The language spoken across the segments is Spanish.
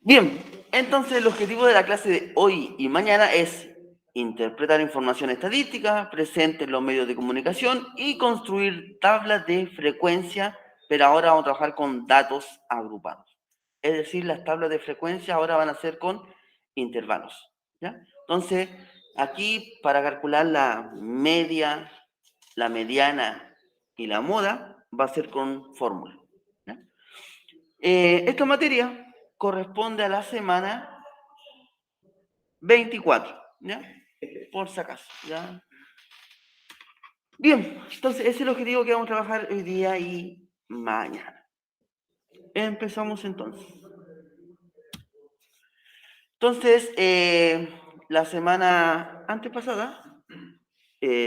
Bien, entonces el objetivo de la clase de hoy y mañana es interpretar información estadística presente en los medios de comunicación y construir tablas de frecuencia, pero ahora vamos a trabajar con datos agrupados. Es decir, las tablas de frecuencia ahora van a ser con intervalos, ¿ya? Entonces, aquí para calcular la media, la mediana y la moda va a ser con fórmula, ¿ya? Esta materia corresponde a la semana 24, ¿ya? Por si acaso, ¿ya? Bien, entonces ese es el objetivo que vamos a trabajar hoy día y mañana. Empezamos entonces. Entonces, la semana antepasada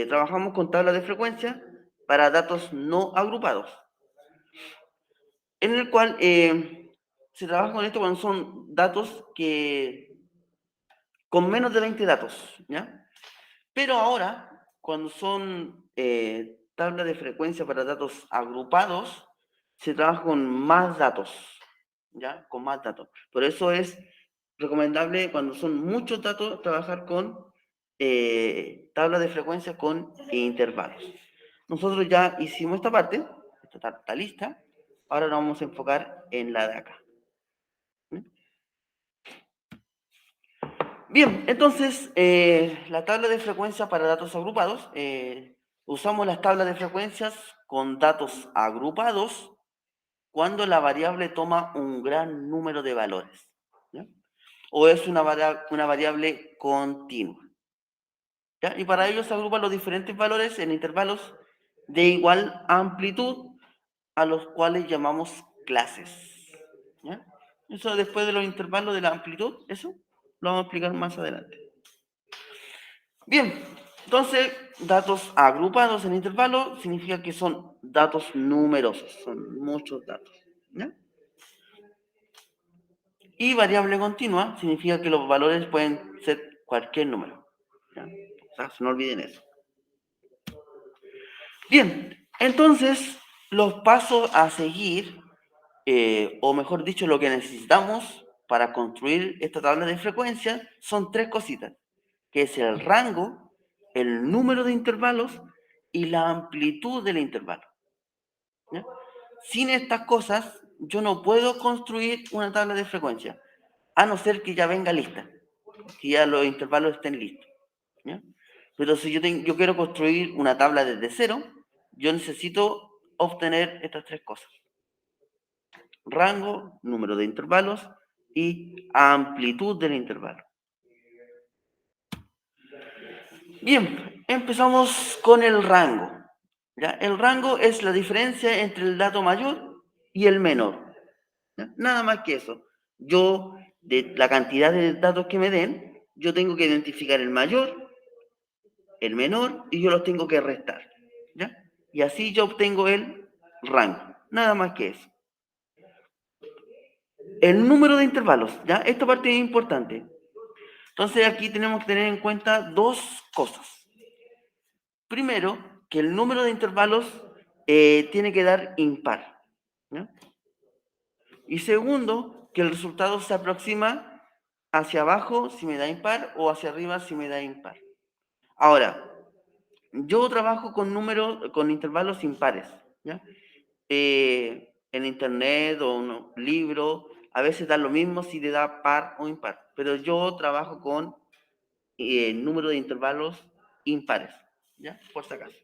trabajamos con tablas de frecuencia para datos no agrupados, en el cual se trabaja con esto cuando son datos que con menos de 20 datos, ¿ya? Pero ahora, cuando son tablas de frecuencia para datos agrupados, se trabaja con más datos, ¿ya? Con más datos. Por eso es recomendable, cuando son muchos datos, trabajar con tablas de frecuencia con intervalos. Nosotros ya hicimos esta parte, esta está lista, ahora nos vamos a enfocar en la de acá. Bien, entonces, la tabla de frecuencia para datos agrupados, usamos las tablas de frecuencias con datos agrupados cuando la variable toma un gran número de valores, ¿ya? O es una variable continua, ¿ya? Y para ello se agrupan los diferentes valores en intervalos de igual amplitud, a los cuales llamamos clases, ¿ya? Eso después de los intervalos de la amplitud, eso lo vamos a explicar más adelante. Bien, entonces, datos agrupados en intervalo significa que son datos numerosos, son muchos datos, ¿ya? Y variable continua significa que los valores pueden ser cualquier número, ¿ya? O sea, no olviden eso. Bien, entonces, los pasos a seguir, o mejor dicho, lo que necesitamos para construir esta tabla de frecuencia son tres cositas, que es el rango, el número de intervalos y la amplitud del intervalo, ¿ya? Sin estas cosas, yo no puedo construir una tabla de frecuencia, a no ser que ya venga lista, que ya los intervalos estén listos, ¿ya? Pero si yo quiero construir una tabla desde cero, yo necesito obtener estas tres cosas: rango, número de intervalos y amplitud del intervalo. Bien, empezamos con el rango, ¿ya? El rango es la diferencia entre el dato mayor y el menor, ¿ya? Nada más que eso. Yo, de la cantidad de datos que me den, yo tengo que identificar el mayor, el menor, y yo los tengo que restar, ¿ya? Y así yo obtengo el rango. Nada más que eso. El número de intervalos, ¿ya? Esta parte es importante. Entonces aquí tenemos que tener en cuenta dos cosas. Primero, que el número de intervalos tiene que dar impar, ¿ya? Y segundo, que el resultado se aproxima hacia abajo si me da impar o hacia arriba si me da impar. Ahora, yo trabajo con números, con intervalos impares, ¿ya? En internet o en un libro, a veces da lo mismo si te da par o impar, pero yo trabajo con número de intervalos impares, ¿ya? Por si acaso.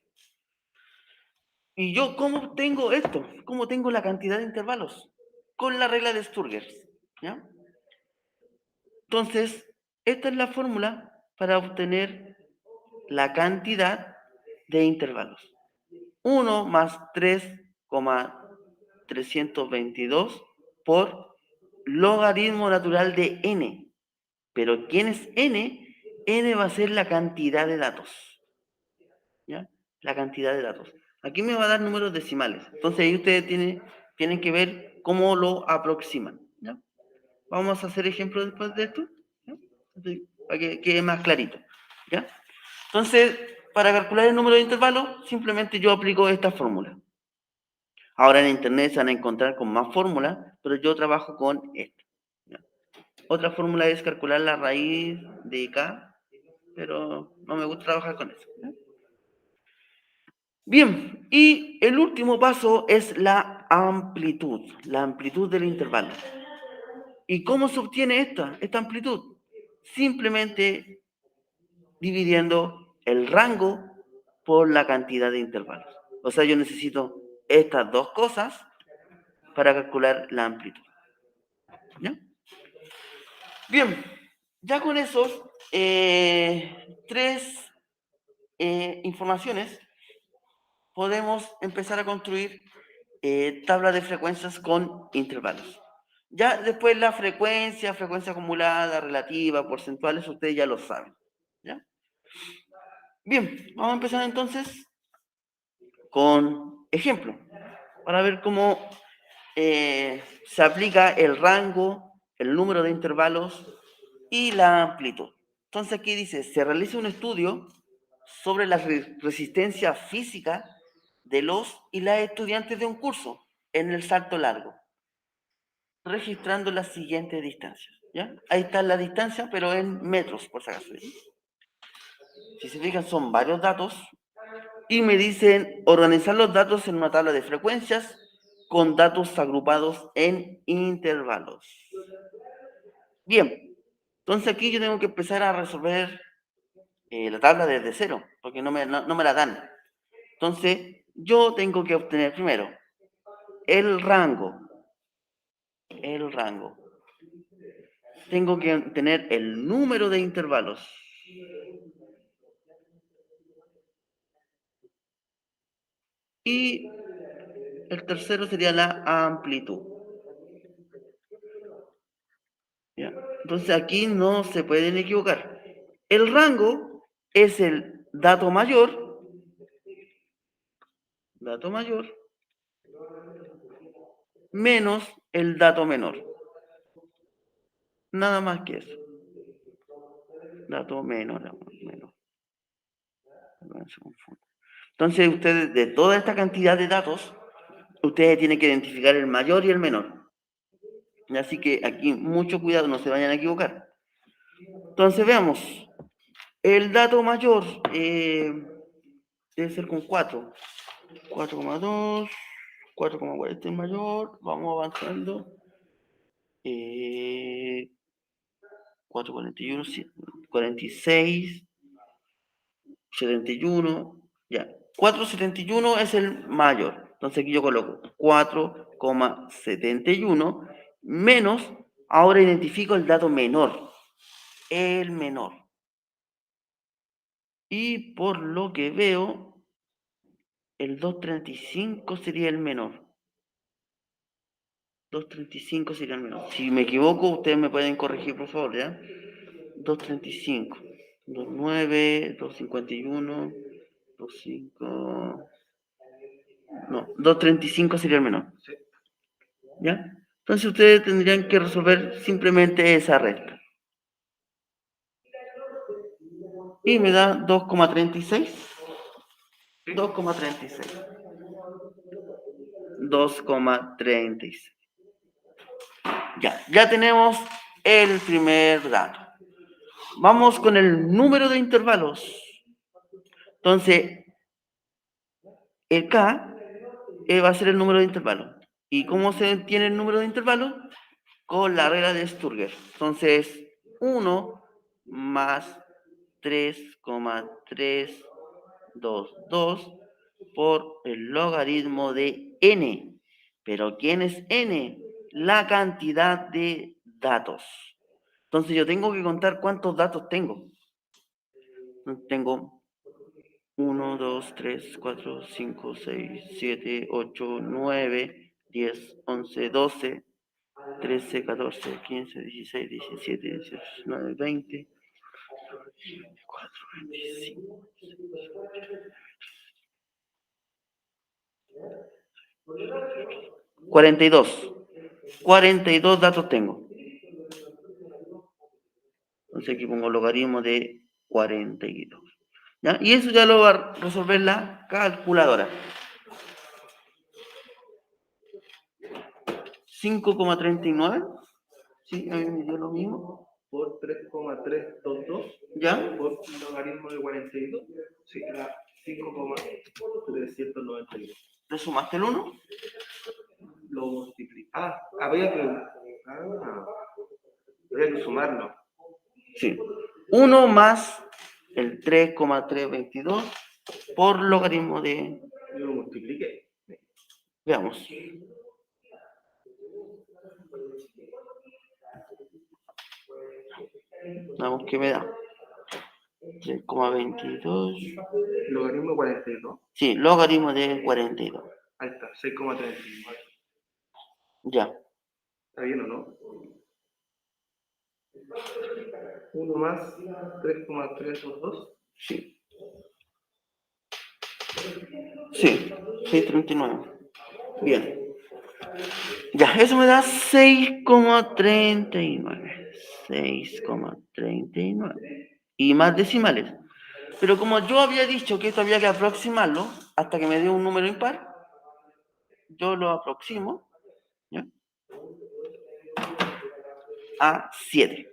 ¿Y yo cómo obtengo esto? ¿Cómo tengo la cantidad de intervalos? Con la regla de Sturger, ¿ya? Entonces, esta es la fórmula para obtener la cantidad de intervalos. 1 más 3,322 por logaritmo natural de n. Pero ¿quién es n? N va a ser la cantidad de datos, ¿ya? La cantidad de datos. Aquí me va a dar números decimales. Entonces ahí ustedes tienen que ver cómo lo aproximan, ¿ya? Vamos a hacer ejemplos después de esto, ¿ya? Para que quede más clarito, ¿ya? Entonces, para calcular el número de intervalos, simplemente yo aplico esta fórmula. Ahora en internet se van a encontrar con más fórmulas, pero yo trabajo con esto. ¿Ya? Otra fórmula es calcular la raíz de K, pero no me gusta trabajar con eso. ¿Ya? Bien, y el último paso es la amplitud del intervalo. ¿Y cómo se obtiene esta amplitud? Simplemente dividiendo el rango por la cantidad de intervalos. O sea, yo necesito estas dos cosas para calcular la amplitud. ¿Ya? Bien, ya con esos tres informaciones podemos empezar a construir tabla de frecuencias con intervalos. Ya después la frecuencia acumulada, relativa, porcentuales, ustedes ya lo saben. ¿Ya? Bien, vamos a empezar entonces con ejemplo, para ver cómo se aplica el rango, el número de intervalos y la amplitud. Entonces aquí dice, se realiza un estudio sobre la resistencia física de los y las estudiantes de un curso en el salto largo, registrando las siguientes distancias. ¿Ya? Ahí está la distancia, pero en metros, por si acaso. Si se fijan, son varios datos y me dicen organizar los datos en una tabla de frecuencias con datos agrupados en intervalos. Bien, entonces aquí yo tengo que empezar a resolver la tabla desde cero, porque no me la dan. Entonces, yo tengo que obtener primero el rango. Tengo que tener el número de intervalos. Y el tercero sería la amplitud. ¿Ya? Entonces aquí no se pueden equivocar. El rango es el dato mayor, menos el dato menor. Nada más que eso. Dato menor. Entonces, ustedes, de toda esta cantidad de datos, ustedes tienen que identificar el mayor y el menor. Así que aquí mucho cuidado, no se vayan a equivocar. Entonces, veamos. El dato mayor debe ser con 4. 4,2, 4,40 es mayor. Vamos avanzando. 4,41, 46, 71, ya. 4,71 es el mayor. Entonces aquí yo coloco 4,71 menos, ahora identifico el dato menor, el menor. Y por lo que veo, el 2,35 sería el menor. 2,35 sería el menor. Si me equivoco, ustedes me pueden corregir, por favor, ¿ya? 2,35. 2,9, 2,51, 2,5... No, 2,35 sería el menor. ¿Ya? Entonces ustedes tendrían que resolver simplemente esa recta. Y me da 2,36. 2,36. 2,36. Ya tenemos el primer dato. Vamos con el número de intervalos. Entonces, el K va a ser el número de intervalos. ¿Y cómo se tiene el número de intervalos? Con la regla de Sturger. Entonces, 1 más 3,322 por el logaritmo de n. ¿Pero quién es n? La cantidad de datos. Entonces yo tengo que contar cuántos datos tengo. Tengo 1, 2, 3, 4, 5, 6, 7, 8, 9, 10, 11, 12, 13, 14, 15, 16, 17, 18, 19, 20, 24, 25, 42. 42 datos tengo. Entonces aquí pongo logaritmo de 42. ¿Ya? Y eso ya lo va a resolver la calculadora. 5,39. Sí, a mí me dio lo mismo. Por 3,322. ¿Ya? Por logaritmo de 42. Sí, era 5,392. ¿Le sumaste el 1? Lo multipliqué. Había que sumarlo. Sí. 1 más el 3,322 por logaritmo de... Yo lo multipliqué. Veamos. Veamos qué me da. 3,22. Logaritmo de 42. Sí, logaritmo de 42. Ahí está, 6,39. Ya. ¿Está bien o no? 1 más 3,322. Sí. Sí, 639. Bien. Ya, eso me da 6,39. 6,39. Y más decimales. Pero como yo había dicho que esto había que aproximarlo hasta que me dé un número impar, yo lo aproximo, ¿ya?, a 7.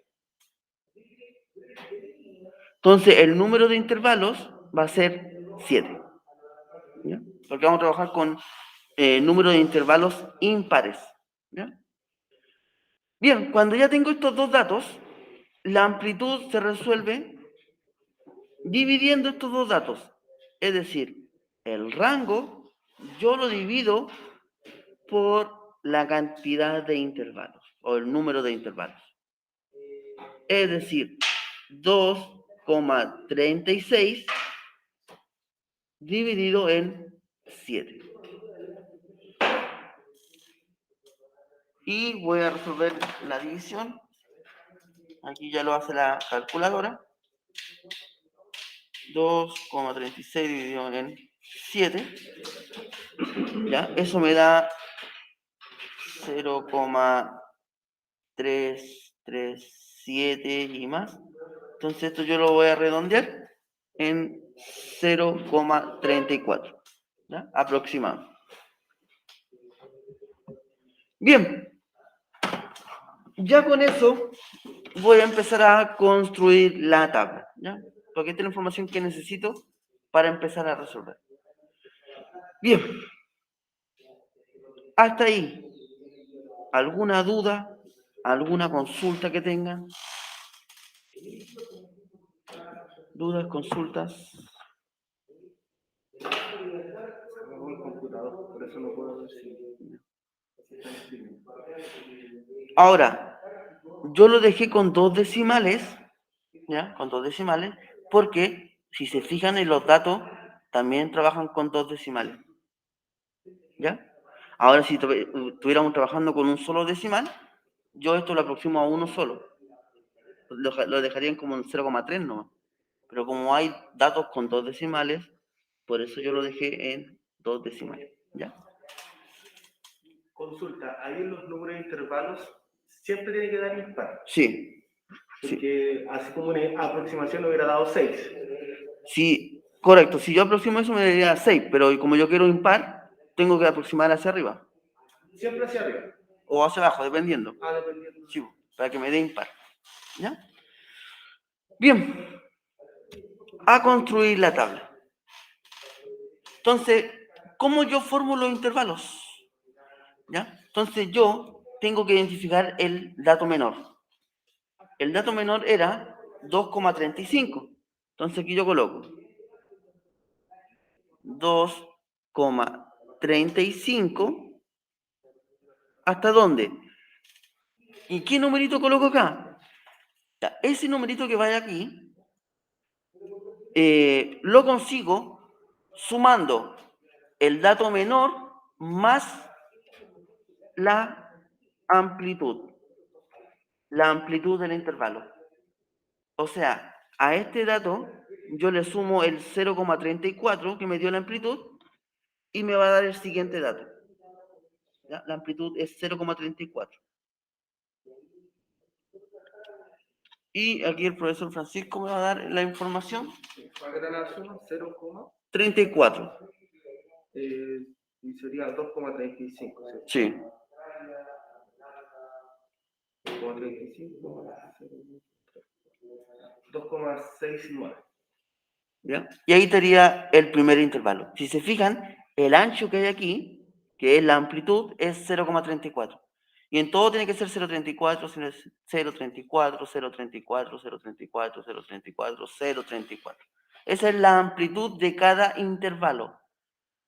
Entonces, el número de intervalos va a ser 7. ¿Ya? Porque vamos a trabajar con número de intervalos impares. ¿Ya? Bien, cuando ya tengo estos dos datos, la amplitud se resuelve dividiendo estos dos datos. Es decir, el rango yo lo divido por la cantidad de intervalos o el número de intervalos. Es decir, 2,36 dividido en 7. Y voy a resolver la división. Aquí ya lo hace la calculadora. 2,36 dividido en 7. ¿Ya? Eso me da 0,337 y más. Entonces esto yo lo voy a redondear en 0,34. ¿Ya? Aproximado. Bien. Ya con eso voy a empezar a construir la tabla, ¿ya? Porque esta es la información que necesito para empezar a resolver. Bien. Hasta ahí. ¿Alguna duda? ¿Alguna consulta que tengan? ¿Dudas, consultas? Hago el computador, por eso no puedo decir. Ahora, yo lo dejé con 2 decimales, ¿ya? Con 2 decimales, porque si se fijan en los datos, también trabajan con 2 decimales. ¿Ya? Ahora, si estuviéramos trabajando con un solo decimal, yo esto lo aproximo a uno solo. Lo dejarían como en 0,3 nomás. Pero como hay datos con 2 decimales, por eso yo lo dejé en 2 decimales. ¿Ya? Consulta, ahí en los números de intervalos siempre tiene que dar impar. Sí. Porque así como una aproximación hubiera dado 6. Sí, correcto. Si yo aproximo eso me daría 6, pero como yo quiero impar, tengo que aproximar hacia arriba. Siempre hacia arriba. O hacia abajo, dependiendo. Dependiendo. Sí, para que me dé impar. ¿Ya? Bien. A construir la tabla. Entonces, ¿cómo yo formo los intervalos? ¿Ya? Entonces yo tengo que identificar el dato menor. El dato menor era 2,35. Entonces aquí yo coloco 2,35. ¿Hasta dónde? ¿Y qué numerito coloco acá? Ya, ese numerito que vaya aquí, lo consigo sumando el dato menor más la amplitud del intervalo. O sea, a este dato yo le sumo el 0,34 que me dio la amplitud y me va a dar el siguiente dato. ¿Ya? La amplitud es 0,34. Y aquí el profesor Francisco me va a dar la información. ¿Cuál era la suma? 34. Y sería 2,35. Sí. 2,35 2,69. ¿Ya? Y ahí estaría el primer intervalo. Si se fijan, el ancho que hay aquí, que es la amplitud, es 0,34. Y en todo tiene que ser 0,34, 0,34, 0,34, 0,34, 0,34, 0,34. Esa es la amplitud de cada intervalo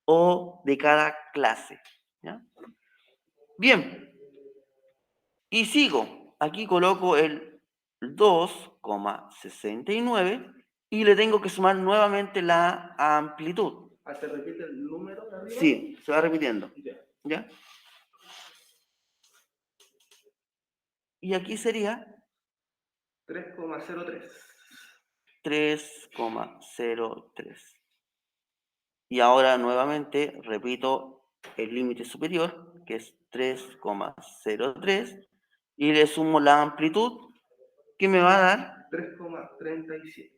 o de cada clase. ¿Ya? Bien. Y sigo. Aquí coloco el 2,69 y le tengo que sumar nuevamente la amplitud. ¿Se repite el número de arriba? Sí, se va repitiendo. Ya. ¿Ya? Y aquí sería 3,03. 3,03. Y ahora nuevamente repito el límite superior, que es 3,03, y le sumo la amplitud, que me va a dar 3,37.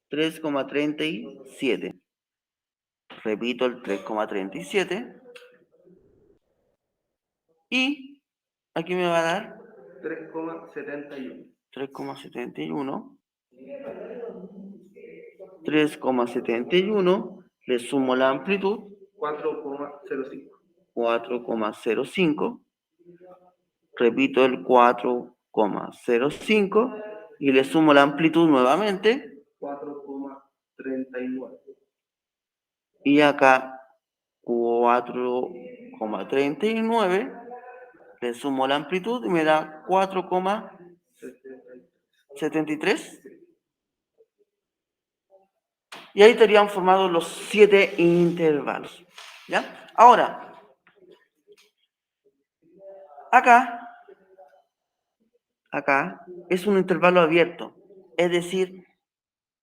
3,37. Repito el 3,37. Y aquí me va a dar 3,71. 3,71. 3,71. Le sumo la amplitud. 4,05. 4,05. Repito el 4,05. Y le sumo la amplitud nuevamente. 4,39. Y acá 4,39. Le sumo la amplitud y me da 4,73. Y ahí estarían formados los 7 intervalos. ¿Ya? Ahora, acá es un intervalo abierto. Es decir,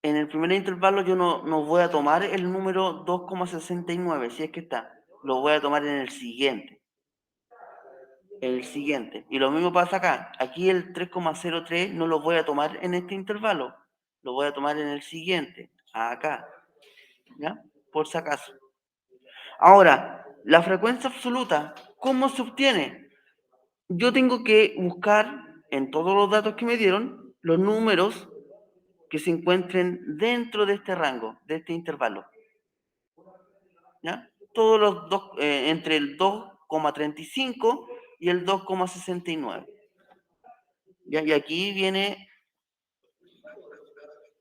en el primer intervalo yo no voy a tomar el número 2,69, si es que está. Lo voy a tomar en el siguiente. El siguiente. Y lo mismo pasa acá. Aquí el 3,03 no lo voy a tomar en este intervalo. Lo voy a tomar en el siguiente. Acá. ¿Ya? Por si acaso. Ahora, la frecuencia absoluta, ¿cómo se obtiene? Yo tengo que buscar en todos los datos que me dieron los números que se encuentren dentro de este rango, de este intervalo. ¿Ya? Todos los dos, entre el 2,35 y el 2,69. ¿Ya? Y aquí viene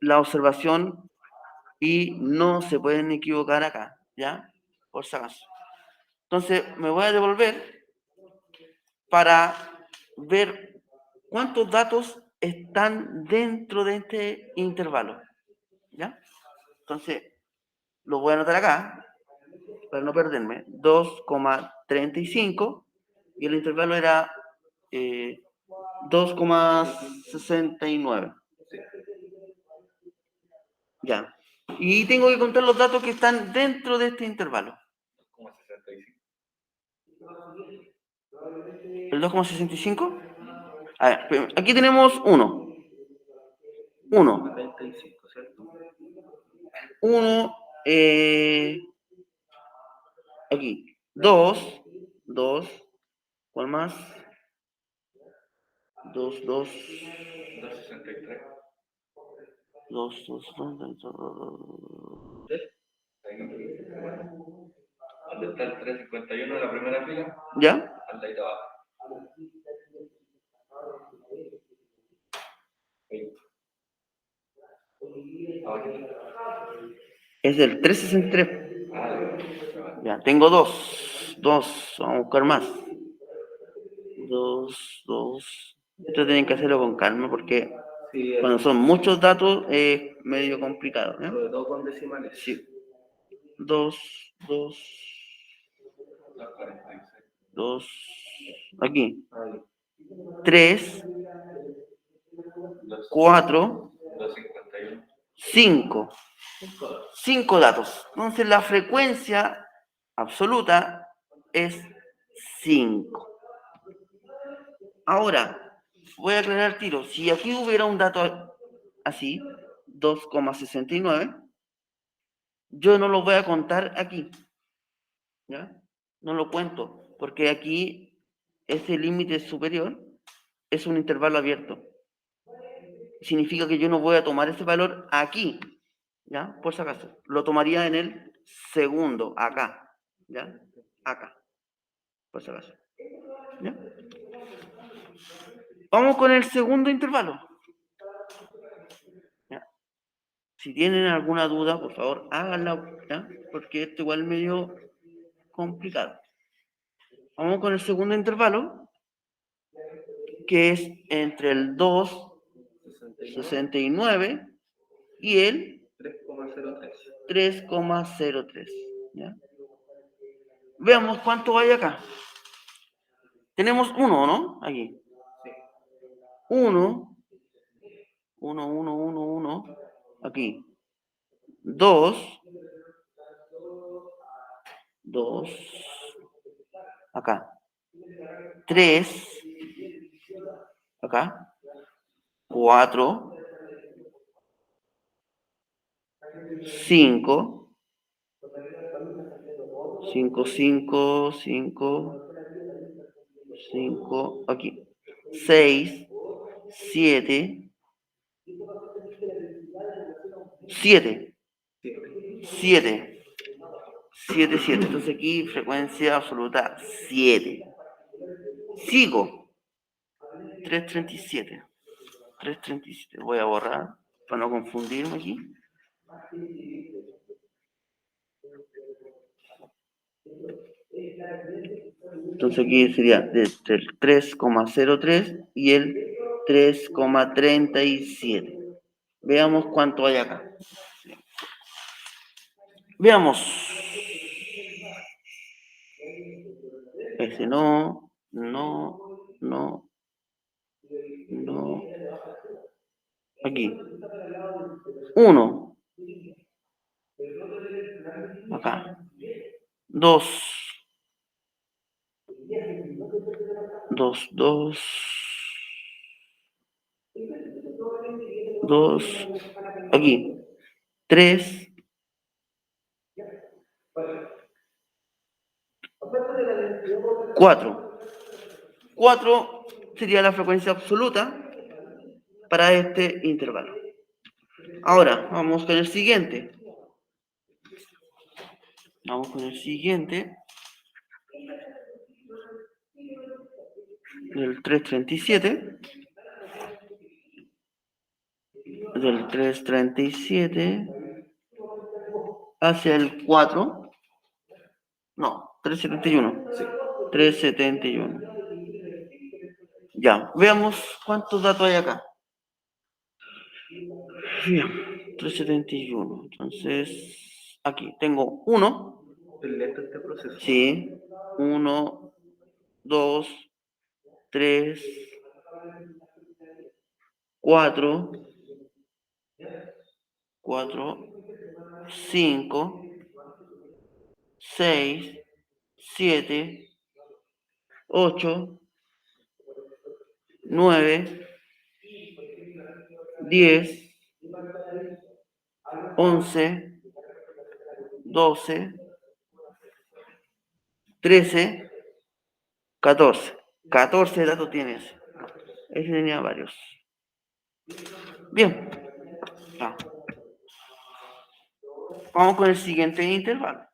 la observación y no se pueden equivocar acá, ¿ya? Por si acaso. Entonces, me voy a devolver para ver cuántos datos están dentro de este intervalo, ¿ya? Entonces, lo voy a anotar acá, para no perderme, 2,35, y el intervalo era 2,69. Ya. Y tengo que contar los datos que están dentro de este intervalo. 2,65. ¿El 2,65? A ver, aquí tenemos 1. 1. 35, ¿cierto? 1, aquí. 2. 2. ¿Cuál más? 2, 2. 2,63. 2, 2, 2, 2. ¿Dónde está el 351 de la primera fila? ¿Ya? Al de ahí abajo. Es el 363. Ya, tengo 2. 2. Vamos a buscar más. 2, 2. Esto tienen que hacerlo con calma porque Sí, cuando son muchos datos es medio complicado. ¿Eh? sobre todo con decimales. Sí. 2, 2. 2. Aquí. 3. 4. 5. 5 datos. Entonces la frecuencia absoluta es 5. Ahora, voy a aclarar el tiro. Si aquí hubiera un dato así, 2,69, yo no lo voy a contar aquí. ¿Ya? No lo cuento, porque aquí ese límite superior es un intervalo abierto. Significa que yo no voy a tomar ese valor aquí, ¿ya? Por si acaso. Lo tomaría en el segundo, acá, ¿ya? Acá, por si acaso. ¿Ya? Vamos con el segundo intervalo. ¿Ya? Si tienen alguna duda, por favor, háganla, ¿ya? Porque esto igual es medio complicado. Vamos con el segundo intervalo, que es entre el 2,69 y el 3,03. ¿Ya? Veamos cuánto hay acá. Tenemos 1, ¿no? Aquí. 1, 1. Aquí. 2. Acá. 3. Acá. 4. 5. 5. Aquí. 6. 7. 7. 7. Entonces aquí frecuencia absoluta 7. Sigo. 337. Voy a borrar para no confundirme aquí. Entonces aquí sería desde el 3,03 y el 3,37. Veamos cuánto hay acá. Veamos. Ese no. Aquí. 1. Acá. 2. 2. Aquí. 3. 4. 4 sería la frecuencia absoluta para este intervalo. Ahora, vamos con el siguiente. Del 337. Del 337 hacia el 4. No, 371. 371. Ya, veamos cuántos datos hay acá. Bien, 371. Entonces, aquí tengo 1. Es lento este proceso. Sí. 1, 2, 3, 4, 5, 6, 7, 8, 9, 10, 11, 12, 13, 14. 14 datos tienes. Ese tenía varios. Bien. Ya. Vamos con el siguiente intervalo.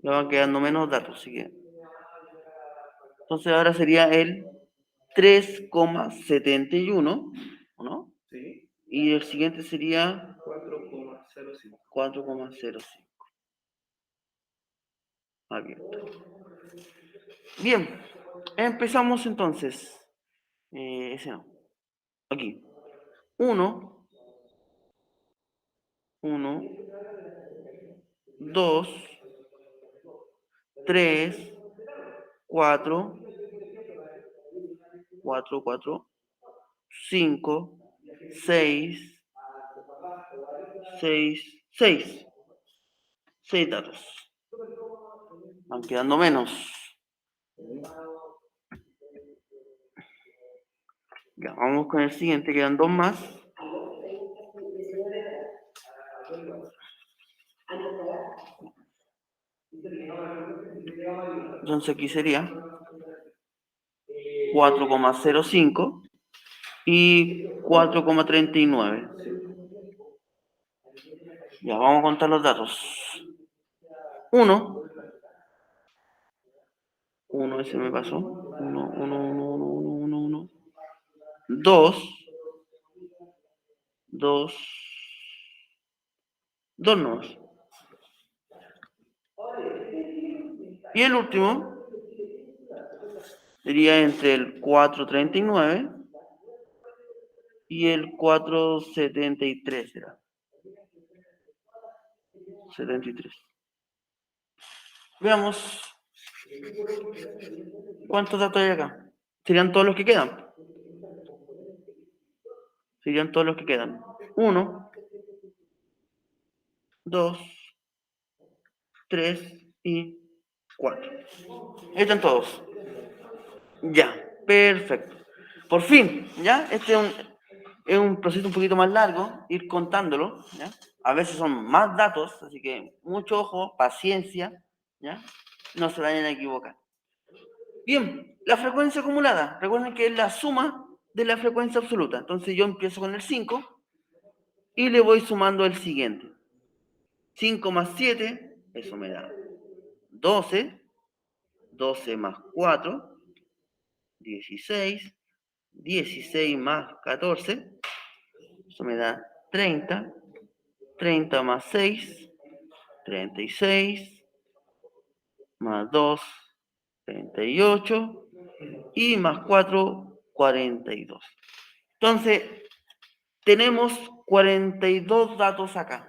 Ya van quedando menos datos, así que. Entonces ahora sería el 3,71, ¿no? Sí. Y el siguiente sería 4,05. 4,05. Abierto. Bien, empezamos entonces. Ese no. Aquí. 1, 2, 3, 4, 5, 6, 6 datos. Van quedando menos. Ya, vamos con el siguiente, quedan 2 más. Entonces aquí sería 4,05 y 4,39. Ya, vamos a contar los datos. 1, ese me pasó. 1, 1, 1, 1, 1, 1, 1. 2, 2, 2 nuevos. Y el último sería entre el 4,39 y el 4,73 será. 73. Veamos cuántos datos hay acá. Serían todos los que quedan. Serían todos los que quedan. 1, 2, 3 y 4. Ahí están todos. Ya, perfecto. Por fin, ¿ya? Este es un proceso un poquito más largo, ir contándolo, ¿ya? A veces son más datos, así que mucho ojo, paciencia, ¿ya? No se vayan a equivocar. Bien, la frecuencia acumulada. Recuerden que es la suma de la frecuencia absoluta. Entonces yo empiezo con el 5 y le voy sumando el siguiente. 5 más 7, eso me da 12. 12 más 4, 16. 16 más 14, eso me da 30. 30 más 6, 36. Más 2, 38. Y más 4, 42. Entonces, tenemos 42 datos acá.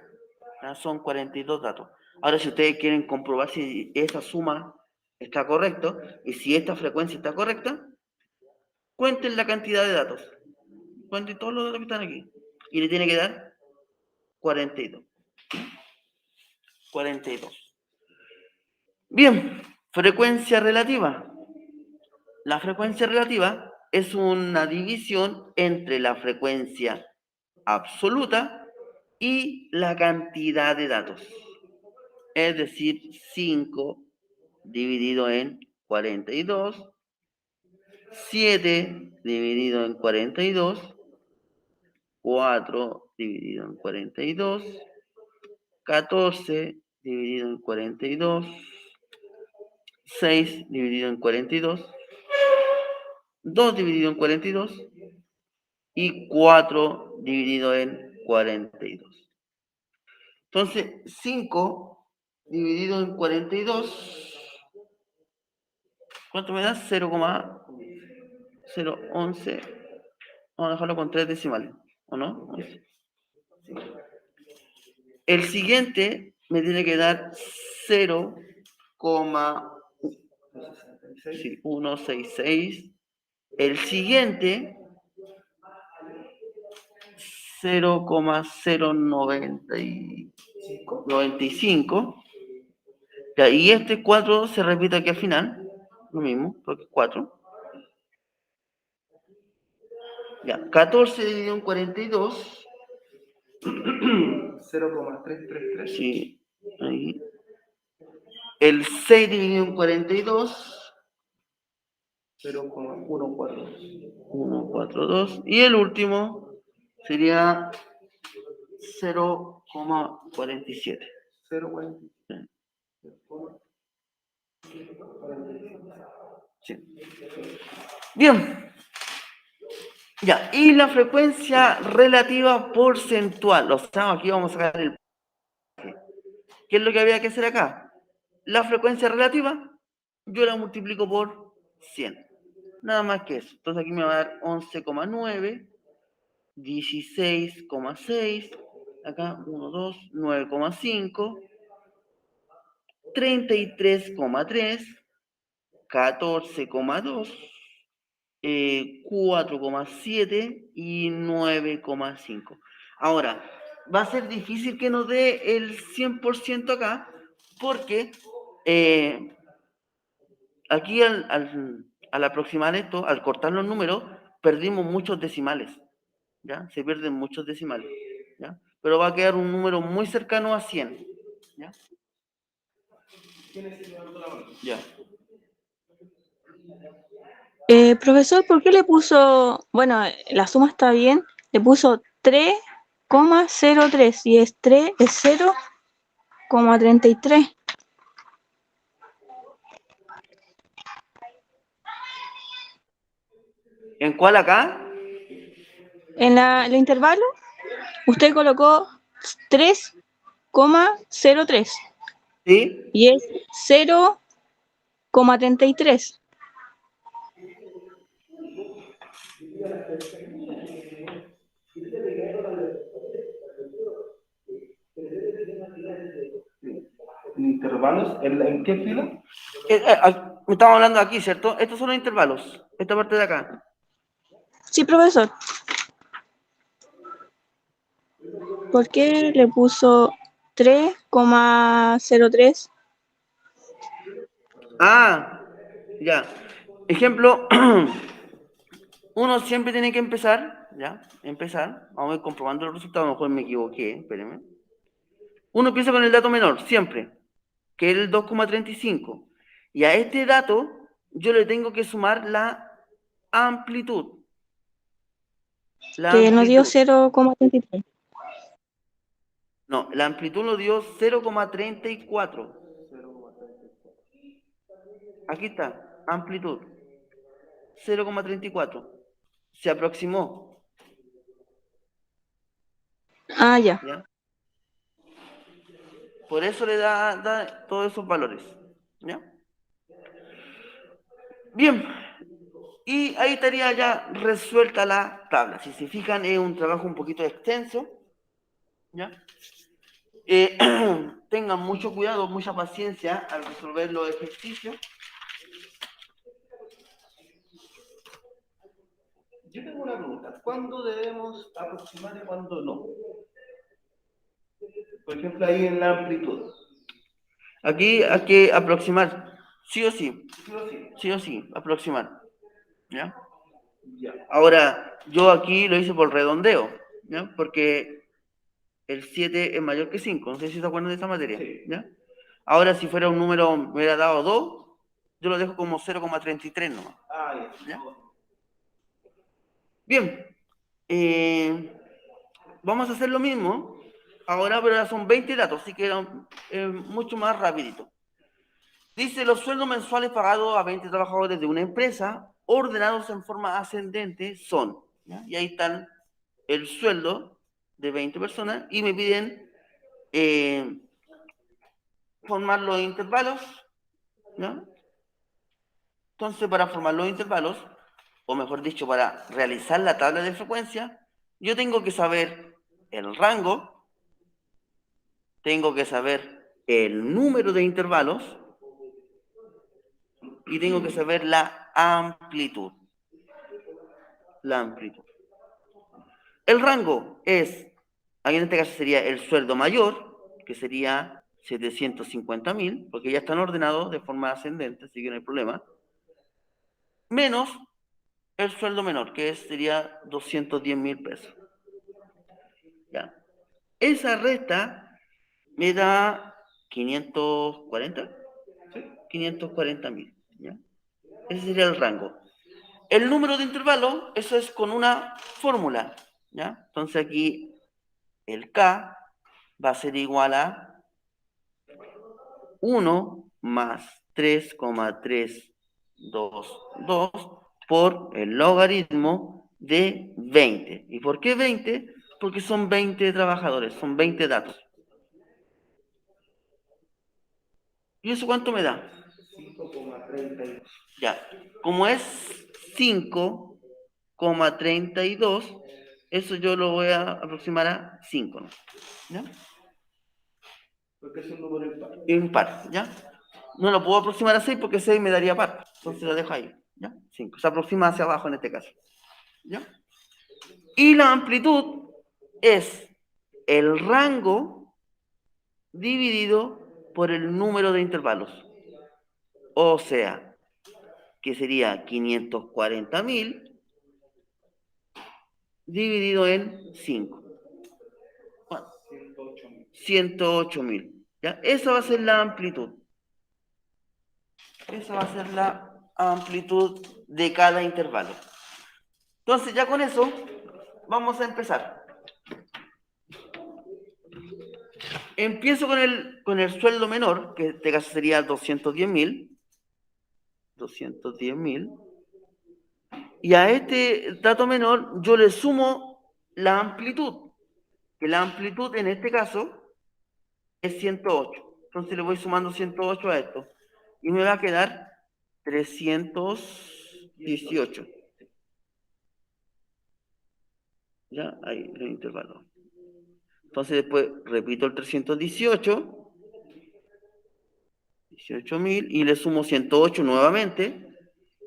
¿Ya? Son 42 datos. Ahora, si ustedes quieren comprobar si esa suma está correcta y si esta frecuencia está correcta, cuenten la cantidad de datos. Cuenten todos los datos que están aquí. Y le tiene que dar 42. 42. Bien, frecuencia relativa. La frecuencia relativa es una división entre la frecuencia absoluta y la cantidad de datos. Es decir, 5 dividido en 42, 7 dividido en 42, 4 dividido en 42, 14 dividido en 42, 6 dividido en 42, 2 dividido en 42 y 4 dividido en 42. Entonces, 5 dividido en 42, ¿cuánto me da? 0,011. Vamos a dejarlo con 3 decimales, ¿o no? Sí. El siguiente me tiene que dar 0,166. El siguiente 0,095. Ya, y este 4 se repite aquí al final, lo mismo, porque es 4. Ya, 14 dividido en 42. 0,333. Sí, ahí. El 6 dividido en 42. 0,142. 142. Y el último sería 0,47. 0,47. Sí. Bien. Ya, y la frecuencia relativa porcentual. O sea, aquí vamos a sacar el... ¿Qué es lo que había que hacer acá? La frecuencia relativa, yo la multiplico por 100. Nada más que eso. Entonces aquí me va a dar 11,9, 16,6, acá 1, 2, 9,5, 33,3, 14,2, 4,7 y 9,5. Ahora, va a ser difícil que nos dé el 100% acá, porque aquí al aproximar esto, al cortar los números, perdimos muchos decimales, ¿ya? Se pierden muchos decimales, ¿ya? Pero va a quedar un número muy cercano a 100, ¿ya? ¿Quién es el que levantó la mano? Ya. Profesor, ¿por qué le puso, bueno, la suma está bien, le puso 3,03 y es 3, es 0,33? ¿En cuál acá? En el intervalo, usted colocó 3,03 Sí. y es 0,33. ¿Intervalos? ¿En qué fila? Me estamos hablando aquí, ¿cierto? Estos son los intervalos. Esta parte de acá. Sí, profesor. ¿Por qué le puso 3,03? Ah, ya. Ejemplo, uno siempre tiene que empezar, ¿ya? Empezar. Vamos a ir comprobando los resultados. A lo mejor me equivoqué, espérenme. Uno empieza con el dato menor, siempre, que es el 2,35. Y a este dato yo le tengo que sumar la amplitud. La Que nos dio amplitud. 0,33. No, la amplitud nos dio 0,34. Aquí está, amplitud. 0,34. Se aproximó, Ah, ya. ¿ya? Por eso le da todos esos valores, ¿ya? Bien, y ahí estaría ya resuelta la tabla. Si se fijan, es un trabajo un poquito extenso, ¿ya? Tengan mucho cuidado, mucha paciencia al resolver los ejercicios. Yo tengo una pregunta. ¿Cuándo debemos aproximar y cuándo no? Por ejemplo, ahí en la amplitud. Aquí hay que aproximar, sí o sí, ¿Sí o sí? sí o sí, aproximar, ¿ya? Ya. Ahora, yo aquí lo hice por redondeo, ¿ya? Porque el 7 es mayor que 5, no sé si se acuerdan de esa materia, Sí. ¿ya? Ahora, si fuera un número, me hubiera dado 2, yo lo dejo como 0,33 nomás, Ah, ya. ¿ya? Bien, vamos a hacer lo mismo, ahora, pero ahora son 20 datos, así que era mucho más rapidito. Dice, los sueldos mensuales pagados a 20 trabajadores de una empresa, ordenados en forma ascendente, son, ¿ya? Y ahí están el sueldo de 20 personas, y me piden formar los intervalos, ¿no? Entonces, para formar los intervalos, o mejor dicho, para realizar la tabla de frecuencia, yo tengo que saber el rango, tengo que saber el número de intervalos y tengo que saber la amplitud. La amplitud. El rango es, aquí en este caso sería el sueldo mayor, que sería 750.000, porque ya están ordenados de forma ascendente, así que no hay problema, menos el sueldo menor, que sería 210.000 pesos. ¿Ya? Esa resta me da 540, ¿sí? 540.000. ¿Ya? Ese sería el rango. El número de intervalos, eso es con una fórmula. ¿Ya? Entonces aquí el K va a ser igual a 1 más 3,322 por el logaritmo de 20. ¿Y por qué 20? Porque son 20 trabajadores, son 20 datos. ¿Y eso cuánto me da? 5,32. Ya, como es 5,32, eso yo lo voy a aproximar a 5, ¿no? ¿Ya? Porque es un número impar. Impar, ¿ya? No lo puedo aproximar a 6 porque 6 me daría par, entonces lo dejo ahí, ¿ya? 5, se aproxima hacia abajo en este caso, ¿ya? Y la amplitud es el rango dividido por el número de intervalos. O sea, que sería 540.000 dividido en 5. Bueno, 108.000. ¿Ya? Esa va a ser la amplitud. Esa va a ser la amplitud de cada intervalo. Entonces, ya con eso, vamos a empezar. Empiezo con el sueldo menor, que en este caso sería 210.000. 210.000. Y a este dato menor yo le sumo la amplitud, que la amplitud en este caso es 108. Entonces le voy sumando 108 a esto. Y me va a quedar 318. ¿Ya? Ahí el intervalo. Entonces después repito el 318, 18.000, y le sumo 108 nuevamente,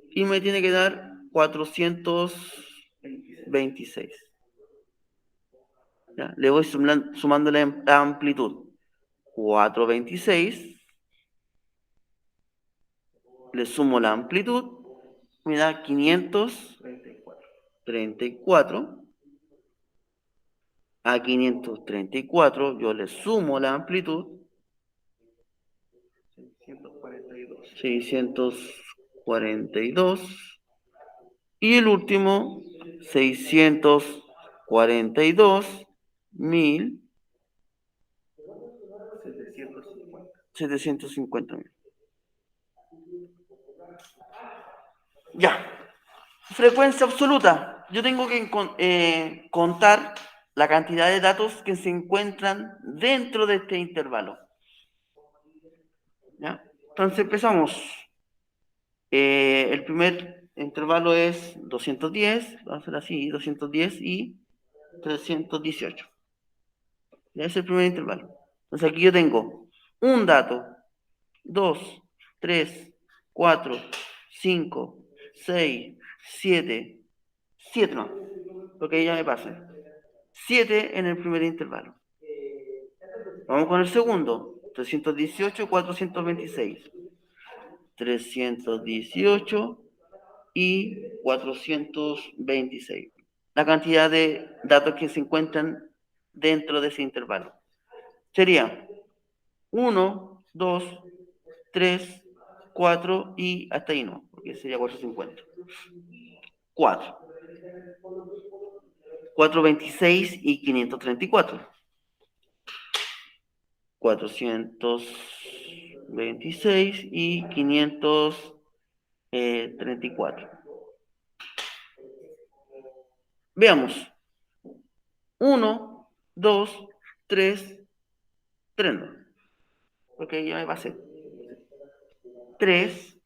y me tiene que dar 426. ¿Ya? Le voy sumando la amplitud. 426, le sumo la amplitud, me da 534. A 534 yo le sumo la amplitud, 642. Y el último, 642.000. 750.000. Ya. Frecuencia absoluta. Yo tengo que contar la cantidad de datos que se encuentran dentro de este intervalo. ¿Ya? Entonces empezamos. El primer intervalo es 210, vamos a hacer así, 210 y 318. Ese es el primer intervalo. Entonces aquí yo tengo un dato, 2, 3, 4, 5, 6, 7, 7 no, porque ya me pasa. 7 en el primer intervalo. Vamos con el segundo, 318, 426. 318 y 426. La cantidad de datos que se encuentran dentro de ese intervalo. Sería 1, 2, 3, 4 y hasta ahí no, porque sería 450. 4. 426 y 534. 426 y 534. Veamos. 1, 2, 3, 3 no. Porque ya me pasé. 3.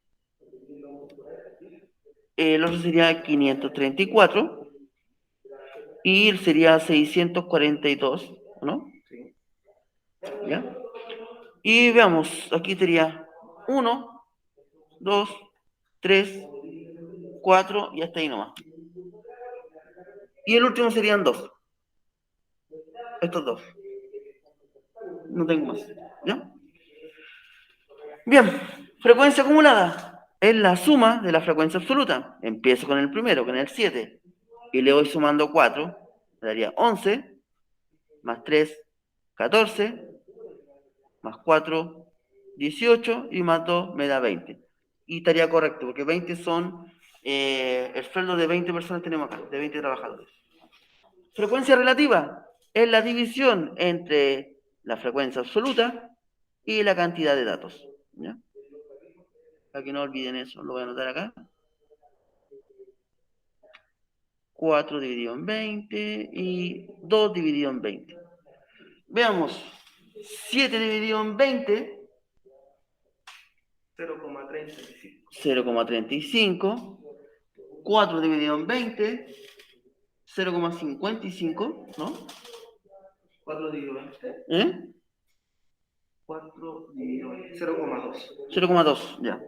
El otro sería 534. Y sería 642, ¿no? ¿Ya? Y veamos, aquí sería 1, 2, 3, 4 y hasta ahí nomás. Y el último serían 2. Estos dos. No tengo más. ¿Ya? Bien, frecuencia acumulada. Es la suma de la frecuencia absoluta. Empiezo con el primero, con el 7. Y le voy sumando 4. Me daría 11. Más 3, 14. Más 4, 18. Y más 2 me da 20. Y estaría correcto, porque 20 son el sueldo de 20 personas tenemos acá, de 20 trabajadores. Frecuencia relativa es la división entre la frecuencia absoluta y la cantidad de datos. ¿Ya? Para que no olviden eso, lo voy a anotar acá. 4 dividido en 20 y 2 dividido en 20. Veamos, 7 dividido en 20, 0,35. 0,35. 4 dividido en 20, 0,55, ¿no? 4 dividido en 20. ¿Eh? 4 dividido en 0,2. 0,2, ya.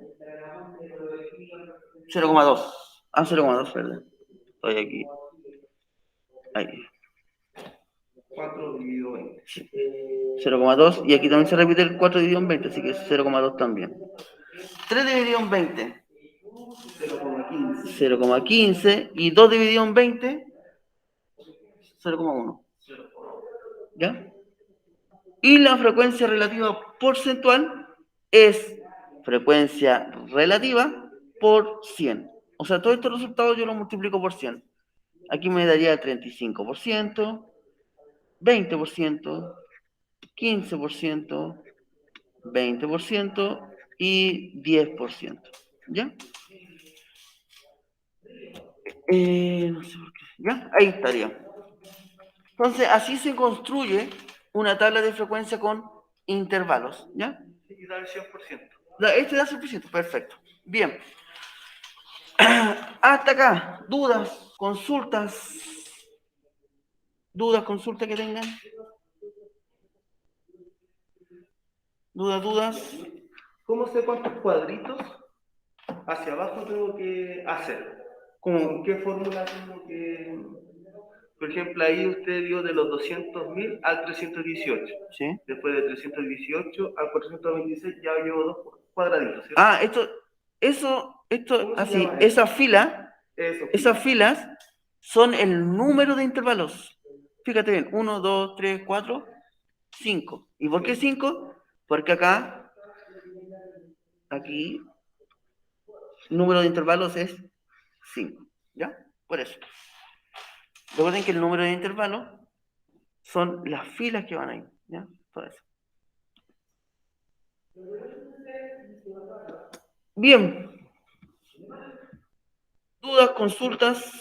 0,2. Ah, 0,2, ¿verdad? Estoy aquí. Ahí. 4 dividido en 20. Sí. 0,2. Y aquí también se repite el 4 dividido en 20, así que es 0,2 también. 3 dividido en 20. 0,15. 0,15. Y 2 dividido en 20. 0,1. ¿Ya? Y la frecuencia relativa porcentual es frecuencia relativa por 100. O sea, todos estos resultados yo los multiplico por 100. Aquí me daría 35%, 20%, 15%, 20% y 10%. ¿Ya? No sé por qué. ¿Ya? Ahí estaría. Entonces, así se construye una tabla de frecuencia con intervalos. ¿Ya? Y da el 100%. Este da 100%, perfecto. Bien. Hasta acá, dudas, consultas que tengan. Dudas. ¿Cómo sé cuántos cuadritos hacia abajo tengo que hacer? ¿Con qué fórmula tengo que...? Por ejemplo, ahí usted dio de los 200.000 al 318. ¿Sí? Después de 318 al 426 ya llevo dos cuadraditos, ¿cierto? Ah, esto, ¿Cómo se así, llama eso? esas Eso. filas son el número de intervalos. Fíjate bien, 1, 2, 3, 4, 5. ¿Y por qué 5? Porque aquí, el número de intervalos es 5. ¿Ya? Por eso. Recuerden que el número de intervalos son las filas que van ahí. ¿Ya? Por eso. Bien. Dudas, consultas.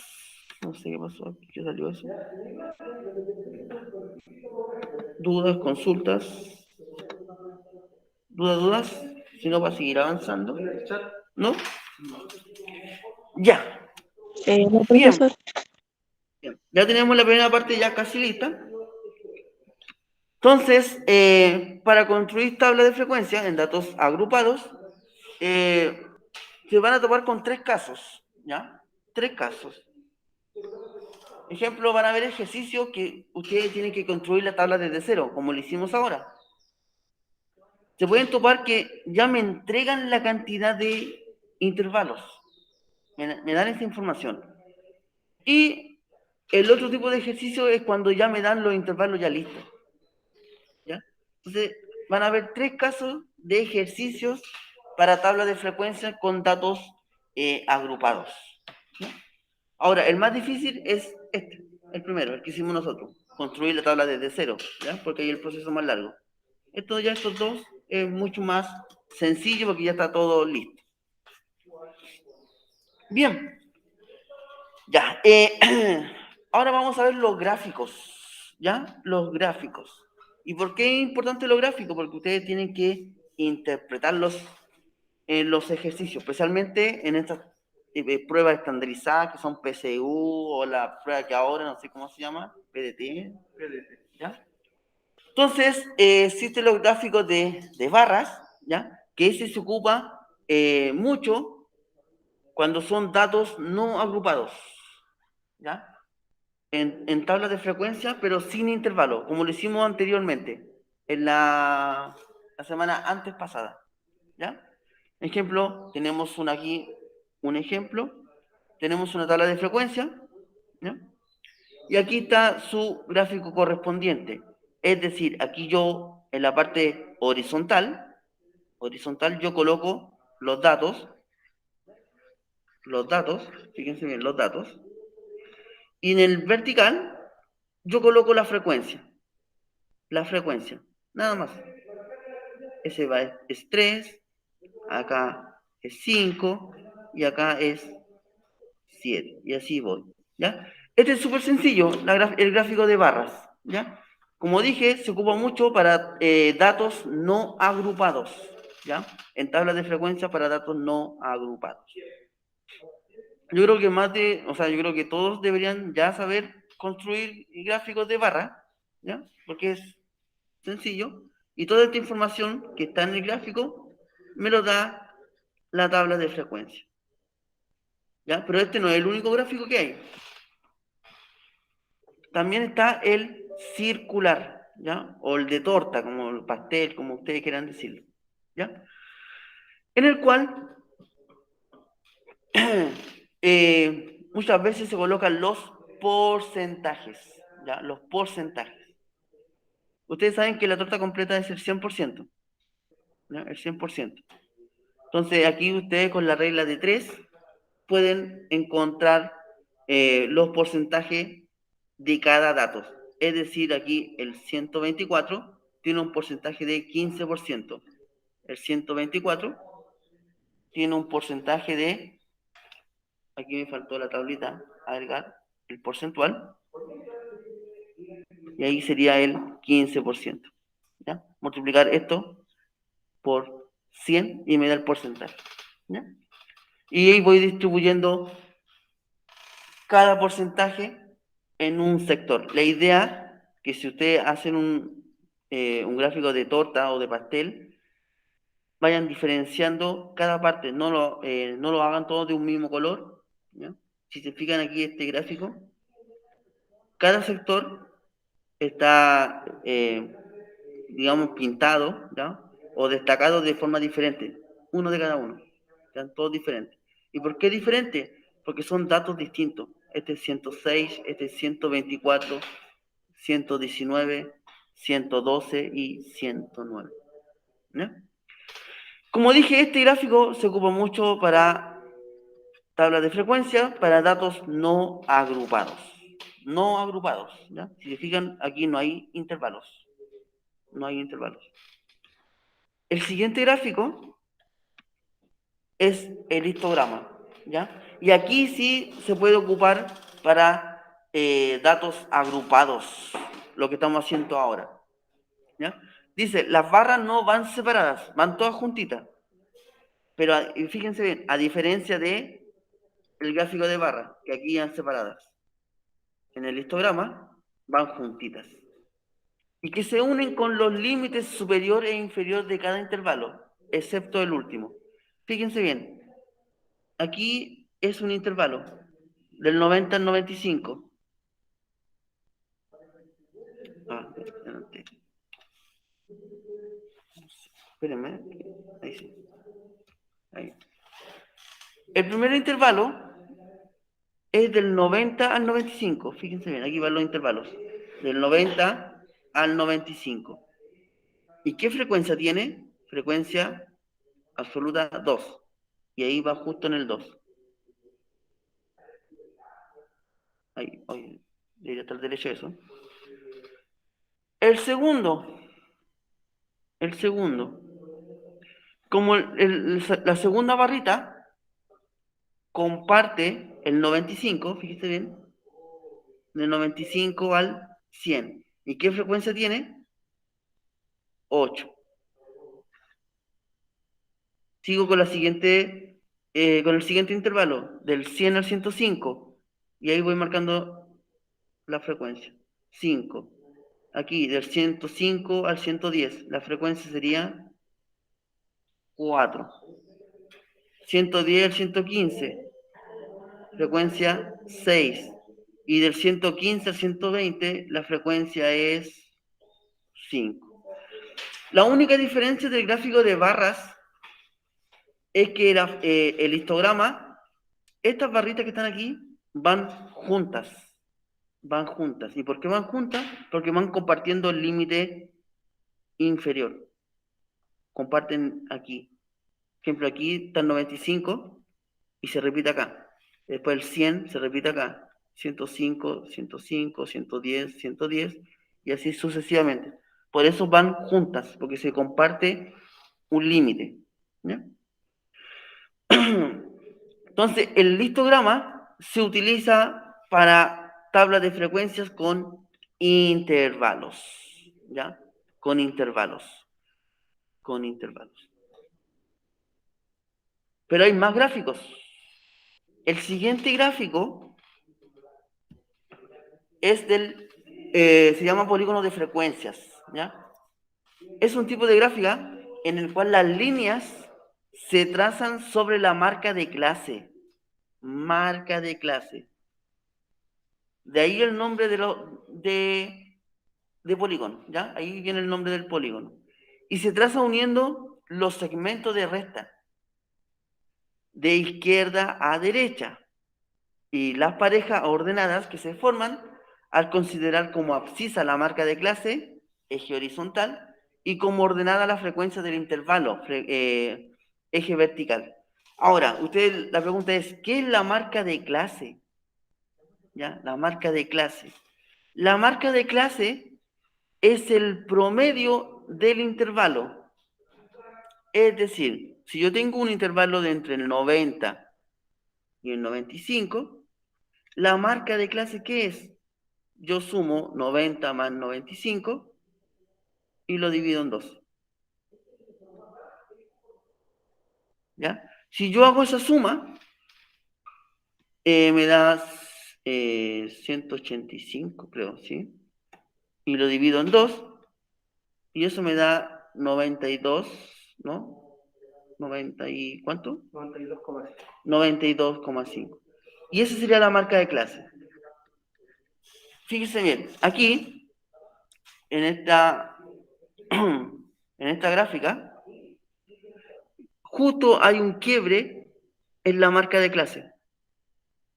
No sé qué pasó aquí, qué salió eso. Dudas, consultas. Dudas. Si no, va a seguir avanzando. ¿No? Ya. No, Bien. profesor. Bien. Ya tenemos la primera parte ya casi lista. Entonces, para construir tablas de frecuencia en datos agrupados, se van a topar con 3 casos. ¿Ya? 3 casos. Ejemplo, van a ver ejercicios que ustedes tienen que construir la tabla desde cero, como lo hicimos ahora. Se pueden topar que ya me entregan la cantidad de intervalos. Me dan esa información. Y el otro tipo de ejercicio es cuando ya me dan los intervalos ya listos. ¿Ya? Entonces, van a haber 3 casos de ejercicios para tabla de frecuencia con datos agrupados. ¿Ya? Ahora, el más difícil es este, el primero, el que hicimos nosotros, construir la tabla desde cero, ¿ya? Porque ahí el proceso es más largo. Estos dos es mucho más sencillo porque ya está todo listo. Bien, ya. Ahora vamos a ver los gráficos, ¿ya? Los gráficos. ¿Y por qué es importante los gráficos? Porque ustedes tienen que interpretarlos en los ejercicios, especialmente en estas pruebas estandarizadas que son PSU o la prueba que ahora no sé cómo se llama, PDT, ¿ya? Entonces, existen los gráficos de barras, ¿ya? Que ese se ocupa mucho cuando son datos no agrupados, ¿ya? En tablas de frecuencia, pero sin intervalo, como lo hicimos anteriormente, en la semana antes pasada, ¿ya? Ejemplo, tenemos aquí un ejemplo, tenemos una tabla de frecuencia, ¿ya? Y aquí está su gráfico correspondiente. Es decir, aquí yo en la parte horizontal yo coloco los datos, fíjense bien, los datos, y en el vertical yo coloco la frecuencia, nada más. Ese es 3, acá es 5 y acá es 7, y así voy, ¿ya? Este es súper sencillo, el gráfico de barras, ¿ya? Como dije, se ocupa mucho para datos no agrupados, ¿ya? En tablas de frecuencia para datos no agrupados. Yo creo que yo creo que todos deberían ya saber construir gráficos de barra, ¿ya? Porque es sencillo, y toda esta información que está en el gráfico me lo da la tabla de frecuencia, ¿ya? Pero este no es el único gráfico que hay. También está el circular, ¿ya? O el de torta, como el pastel, como ustedes quieran decirlo, ¿ya? En el cual muchas veces se colocan los porcentajes, ¿ya? Los porcentajes. Ustedes saben que la torta completa es el 100%, ¿ya? El 100%. Entonces, aquí ustedes con la regla de 3 pueden encontrar los porcentajes de cada dato. Es decir, aquí el 124 tiene un porcentaje de 15%. El 124 tiene un porcentaje de, aquí me faltó la tablita, agregar el porcentual, y ahí sería el 15%. ¿Ya? Multiplicar esto por 100 y me da el porcentaje. ¿Ya? Y ahí voy distribuyendo cada porcentaje en un sector. La idea que si ustedes hacen un gráfico de torta o de pastel, vayan diferenciando cada parte, no lo hagan todos de un mismo color. ¿Ya? Si se fijan aquí este gráfico, cada sector está, digamos, pintado, ¿ya? O destacado de forma diferente, uno de cada uno, están todos diferentes. ¿Y por qué diferente? Porque son datos distintos. Este es 106, este es 124, 119, 112 y 109. ¿Ya? Como dije, este gráfico se ocupa mucho para tablas de frecuencia, para datos no agrupados. No agrupados. ¿Ya? Si se fijan, aquí no hay intervalos. No hay intervalos. El siguiente gráfico es el histograma, ¿ya? Y aquí sí se puede ocupar para datos agrupados, lo que estamos haciendo ahora, ¿ya? Dice, las barras no van separadas, van todas juntitas, pero fíjense bien, a diferencia de el gráfico de barras, que aquí van separadas, en el histograma van juntitas, y que se unen con los límites superior e inferior de cada intervalo, excepto el último. Fíjense bien, aquí es un intervalo del 90 al 95. Espérenme. Ahí sí. Ahí. El primer intervalo es del 90 al 95. Fíjense bien, aquí van los intervalos. Del 90 al 95. ¿Y qué frecuencia tiene? Frecuencia absoluta 2. Y ahí va justo en el 2. Ahí, debería estar derecho eso. El segundo, como la segunda barrita comparte el 95, fíjate bien, del 95 al 100. ¿Y qué frecuencia tiene? 8. Sigo con con el siguiente intervalo, del 100 al 105, y ahí voy marcando la frecuencia. 5. Aquí, del 105 al 110, la frecuencia sería 4. 110 al 115, frecuencia 6. Y del 115 al 120, la frecuencia es 5. La única diferencia del gráfico de barras es que el histograma, estas barritas que están aquí, van juntas. Van juntas. ¿Y por qué van juntas? Porque van compartiendo el límite inferior. Comparten aquí. Por ejemplo, aquí está el 95 y se repite acá. Después el 100 se repite acá. 105, 105, 110, 110 y así sucesivamente. Por eso van juntas, porque se comparte un límite. ¿Ya? Entonces, el histograma se utiliza para tablas de frecuencias con intervalos, ¿ya? Con intervalos, con intervalos. Pero hay más gráficos. El siguiente gráfico es se llama polígono de frecuencias, ¿ya? Es un tipo de gráfica en el cual las líneas se trazan sobre la marca de clase. Marca de clase. De ahí el nombre de polígono, ¿ya? Ahí viene el nombre del polígono. Y se traza uniendo los segmentos de recta, de izquierda a derecha, y las parejas ordenadas que se forman al considerar como abscisa la marca de clase, eje horizontal, y como ordenada la frecuencia del intervalo, eje vertical. Ahora, la pregunta es, ¿qué es la marca de clase? ¿Ya? La marca de clase. La marca de clase es el promedio del intervalo. Es decir, si yo tengo un intervalo de entre el 90 y el 95, la marca de clase, ¿qué es? Yo sumo 90 más 95 y lo divido en 2. ¿Ya? Si yo hago esa suma, me da 185, creo, ¿sí? Y lo divido en 2, y eso me da 92, ¿no? 90 y ¿cuánto? 92,5. 92,5. Y esa sería la marca de clase. Fíjese bien, aquí, en esta gráfica, justo hay un quiebre en la marca de clase.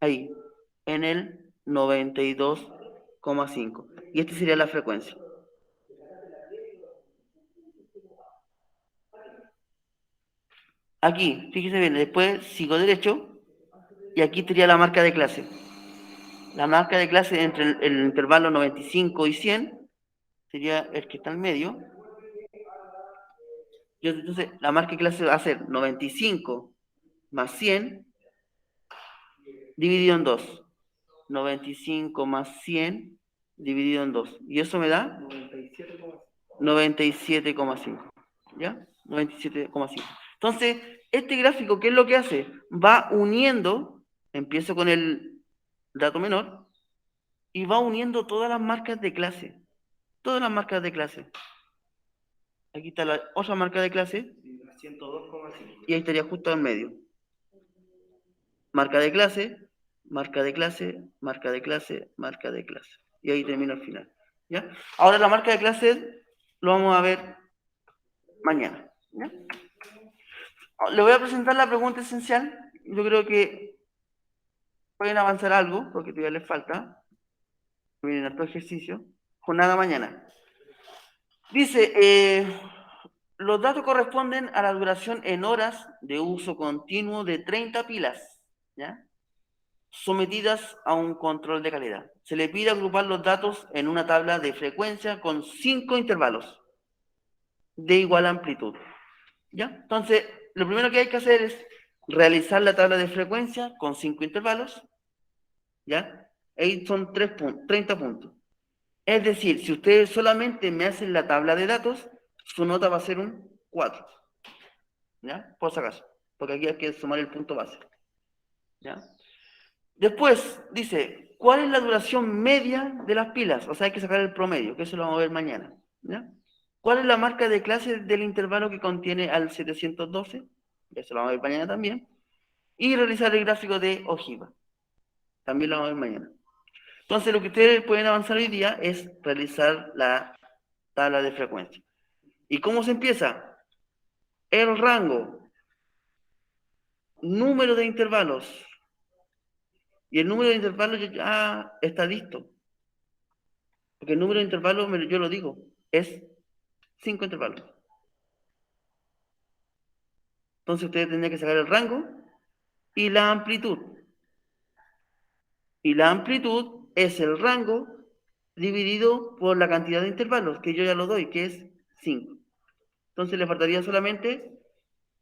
Ahí, en el 92,5. Y esta sería la frecuencia. Aquí, fíjese bien, después sigo derecho y aquí estaría la marca de clase. La marca de clase entre el intervalo 95 y 100 sería el que está en medio. Entonces, la marca de clase va a ser 95 más 100 dividido en 2. 95 más 100 dividido en 2. Y eso me da 97,5. ¿Ya? 97,5. Entonces, este gráfico, ¿qué es lo que hace? Va uniendo, empiezo con el dato menor, y va uniendo todas las marcas de clase. Todas las marcas de clase. Aquí está la otra marca de clase. 102,5. Y ahí estaría justo en medio. Marca de clase, marca de clase, marca de clase, marca de clase. Y ahí termina el final. ¿Ya? Ahora la marca de clase lo vamos a ver mañana. ¿Ya? Le voy a presentar la pregunta esencial. Yo creo que pueden avanzar algo, porque todavía les falta. Miren, harto ejercicio. Jornada mañana. Dice, los datos corresponden a la duración en horas de uso continuo de 30 pilas, ¿ya? Sometidas a un control de calidad. Se le pide agrupar los datos en una tabla de frecuencia con 5 intervalos de igual amplitud. ¿Ya? Entonces, lo primero que hay que hacer es realizar la tabla de frecuencia con 5 intervalos. ¿Ya? Ahí son 30 puntos. Es decir, si ustedes solamente me hacen la tabla de datos, su nota va a ser un 4. ¿Ya? Por si acaso. Porque aquí hay que sumar el punto base. ¿Ya? Después dice, ¿cuál es la duración media de las pilas? O sea, hay que sacar el promedio, que eso lo vamos a ver mañana. ¿Ya? ¿Cuál es la marca de clase del intervalo que contiene al 712? Eso lo vamos a ver mañana también. Y realizar el gráfico de ojiva. También lo vamos a ver mañana. Entonces, lo que ustedes pueden avanzar hoy día es realizar la tabla de frecuencia. ¿Y cómo se empieza? El rango, número de intervalos. Y el número de intervalos ya está listo. Porque el número de intervalos, yo lo digo, es 5 intervalos. Entonces ustedes tendrían que sacar el rango y la amplitud. Y la amplitud es el rango dividido por la cantidad de intervalos, que yo ya lo doy, que es 5. Entonces le faltaría solamente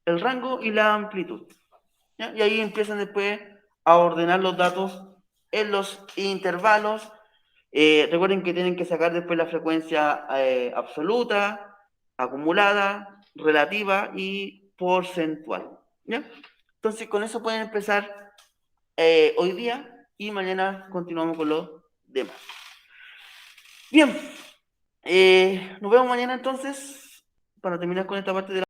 el rango y la amplitud. ¿Ya? Y ahí empiezan después a ordenar los datos en los intervalos. Recuerden que tienen que sacar después la frecuencia absoluta, acumulada, relativa y porcentual. ¿Ya? Entonces con eso pueden empezar hoy día y mañana continuamos con los demás. Bien, nos vemos mañana entonces para terminar con esta parte de la